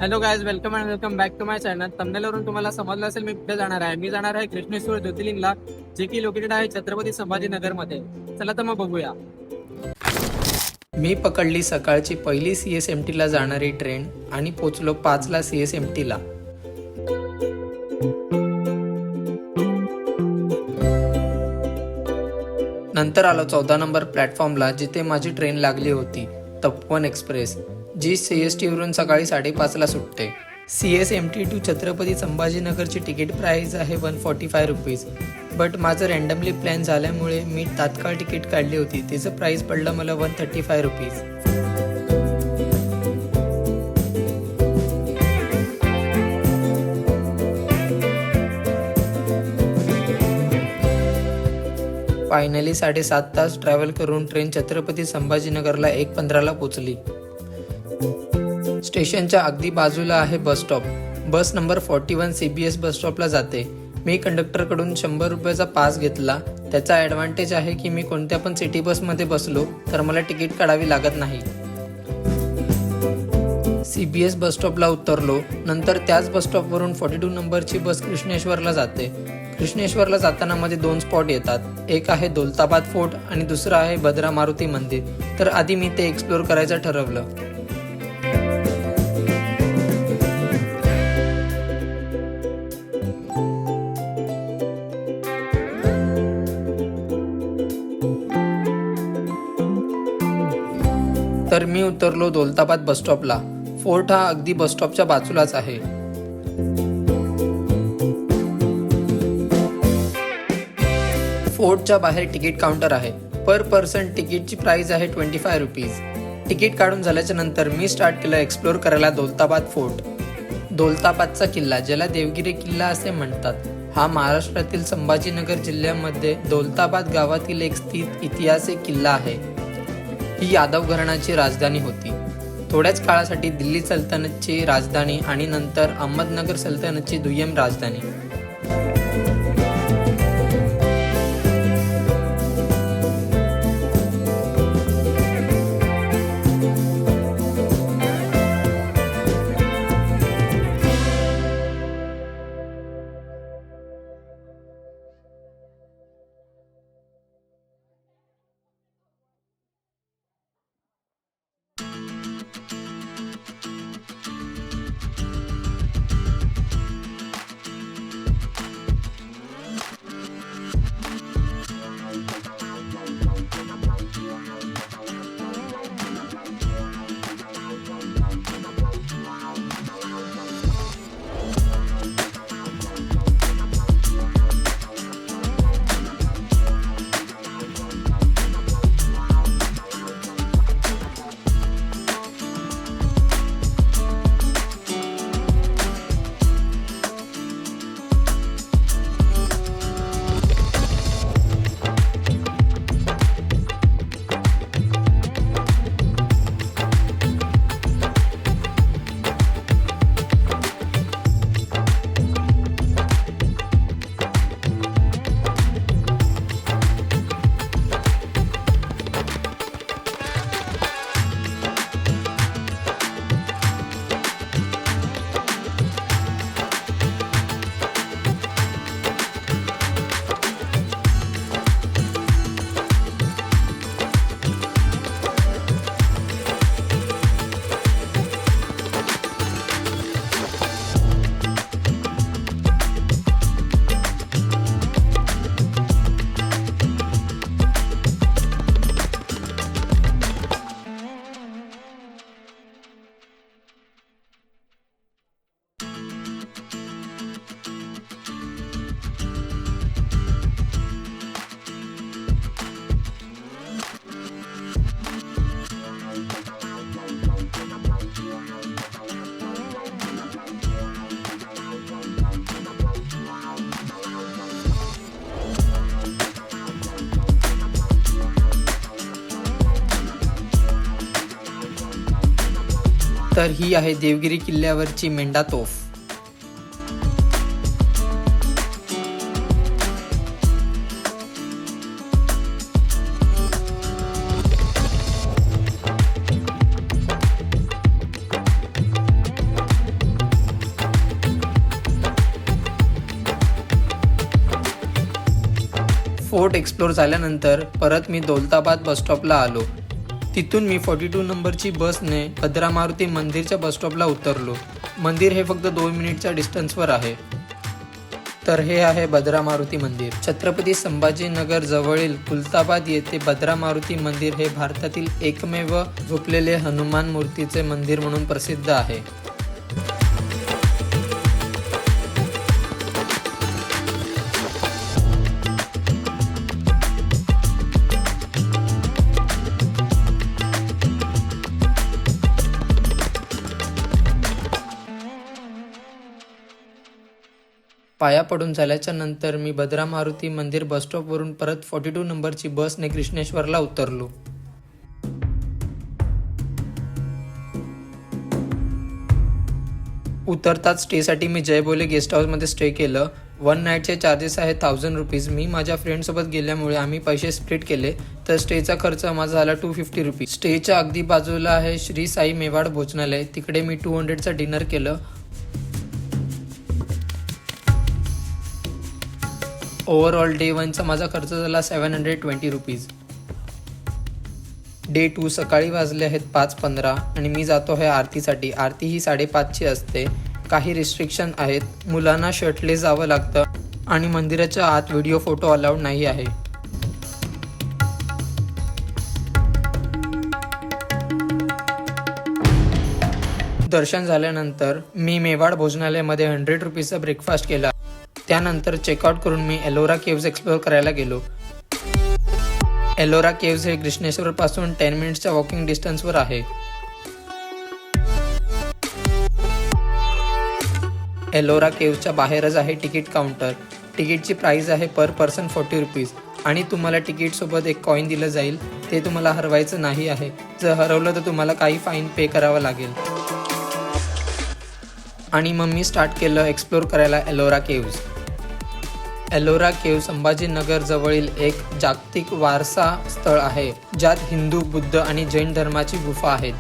Hello guys, welcome and welcome back to my channel. थंबनेलवरून तुम्हाला समजलं असेल मी कुठे जाणार आहे. मी जाणार आहे कृष्णेश्वर ज्योतिर्लिंगला, जे की लोकेटेड आहे छत्रपती संभाजीनगर मध्ये. चला तर मग बघूया. मी पकडली सकाळची पहिली CSMT ला जाणारी ट्रेन आणि पोचलो 5 ला CSMT ला. नंतर आलो 14 नंबर प्लॅटफॉर्मला, जिथे माझी ट्रेन लागली होती, तपोवन एक्सप्रेस, जी CST वरून सकाळी 5:30 ला सुटते. CSMT टू छत्रपती संभाजीनगरची तिकीट प्राइस आहे 145 रुपीज. बट माझं रँडमली प्लॅन झाल्यामुळे मी तात्काळ तिकीट काढली होती. तिचं प्राइस पडलं मला 135 रुपीज. फायनली 7.5 तास ट्रॅव्हल करून ट्रेन छत्रपती संभाजीनगरला 1:15 ला पोचली. स्टेशनच्या अगदी बाजूला आहे बस स्टॉप. बस नंबर 41 CBS बस स्टॉपला जाते. मी कंडक्टरकडून 100 रुपयाचा पास घेतला. त्याचा ॲडव्हान्टेज आहे की मी कोणत्या पण सिटी बसमध्ये बसलो तर मला तिकीट काढावी लागत नाही. CBS बस स्टॉपला उतरलो. नंतर त्याच बस स्टॉपवरून 42 नंबरची बस कृष्णेश्वरला जाते. कृष्णेश्वरला जाताना मध्ये 2 स्पॉट येतात. एक आहे दौलताबाद फोर्ट आणि दुसरं आहे भद्रा मारुती मंदिर. तर आधी मी ते एक्सप्लोर करायचं ठरवलं. तर मी उतरलो दौलताबाद बस स्टॉपला. फोर्ट हा अगदी बस स्टॉपच्या बाजूलाच आहे. फोर्टच्या बाहेर तिकीट काउंटर आहे. पर पर्सन तिकीटची प्राइस आहे 25 रुपीज. तिकीट काढून झाल्याच्या नंतर मी स्टार्ट केलं एक्सप्लोर करायला दौलताबाद फोर्ट. दौलताबादचा किल्ला, ज्याला देवगिरी किल्ला असे म्हणतात, हा महाराष्ट्रातील संभाजीनगर जिल्ह्यामध्ये दौलताबाद गावातील एक स्थित ऐतिहासिक किल्ला आहे. ही यादव घराण्याची राजधानी होती. थोड्याच काळासाठी दिल्ली सल्तनतची राजधानी आणि नंतर अहमदनगर सल्तनतची दुय्यम राजधानी. तर ही आहे देवगिरी किल्ल्यावरची मेंढा तोफ. फोर्ट एक्सप्लोर झाल्यानंतर परत मी दौलताबाद बसस्टॉपला आलो. तिथून मी 42 नंबरची बसने भद्रा मारुती मंदिरच्या बसस्टॉपला उतरलो. मंदिर हे फक्त 2 मिनिटच्या डिस्टन्सवर आहे. तर हे आहे भद्रा मारुती मंदिर. छत्रपती संभाजीनगर जवळील कुलताबाद येथे भद्रा मारुती मंदिर हे भारतातील एकमेव झोपलेले हनुमान मूर्तीचे मंदिर म्हणून प्रसिद्ध आहे. पाया पडून झाल्याच्या नंतर मी भद्रा मारुती मंदिर बसस्टॉपवरून परत 42 नंबरची बसने कृष्णेश्वरला उतरलो. उतरताच स्टेसाठी मी जय बोले गेस्ट हाऊसमध्ये स्टे केलं. 1 नाईटचे चार्जेस आहे 1000 रुपीज. मी माझ्या फ्रेंडसोबत गेल्यामुळे आम्ही पैसे स्प्लिट केले, तर स्टेचा खर्च माझा झाला 250 रुपीज. स्टेच्या अगदी बाजूला आहे श्री साई मेवाड भोजनालय. तिकडे मी 200चा डिनर केलं. ओव्हरऑल डे 1चा माझा खर्च झाला 720 रुपीज. डे 2 सकाळी वाजले आहेत 5:15 आणि मी जातो आहे आरतीसाठी. आरती ही 5:30ची असते. काही रिस्ट्रिक्शन आहेत. मुलांना शर्टलेस जावं लागतं आणि मंदिराच्या आत व्हिडिओ फोटो अलाउड नाही आहे. दर्शन झाल्यानंतर मी मेवाड भोजनालयामध्ये 100 रुपीजचा ब्रेकफास्ट केला. त्यानंतर चेकआउट करून मी एलोरा केव्ज एक्सप्लोर करायला गेलो. एलोरा केव्ज हे कृष्णेश्वर पासून 10 मिनिट्सच्या वॉकिंग डिस्टन्सवर आहे. एलोरा केव्जच्या बाहेरच आहे तिकीट काउंटर. तिकीटची प्राइस आहे पर पर्सन 40 रुपीज आणि तुम्हाला तिकीटसोबत एक कॉईन दिलं जाईल. ते तुम्हाला हरवायचं नाही आहे. जर हरवलं तर तुम्हाला काही फाईन पे करावं लागेल. आणि मग मी स्टार्ट केलं एक्सप्लोर करायला एलोरा केव्ज. एलोरा केव्ज संभाजीनगर जवळील एक जागतिक वारसा स्थळ आहे, ज्यात हिंदू, बुद्ध आणि जैन धर्माची गुफा आहेत.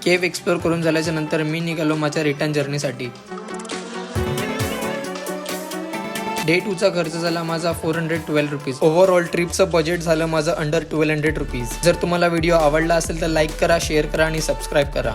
केव्ह एक्सप्लोर करून झाल्याच्या नंतर मी निघालो माझ्या रिटर्न जर्नीसाठी. डे 2चा खर्च झाला माझा 412 रुपीज. ओव्हरऑल ट्रिपचं बजेट झालं माझं अंडर 1200 रुपीज. जर तुम्हाला व्हिडिओ आवडला असेल तर लाईक करा, शेअर करा आणि सबस्क्राईब करा.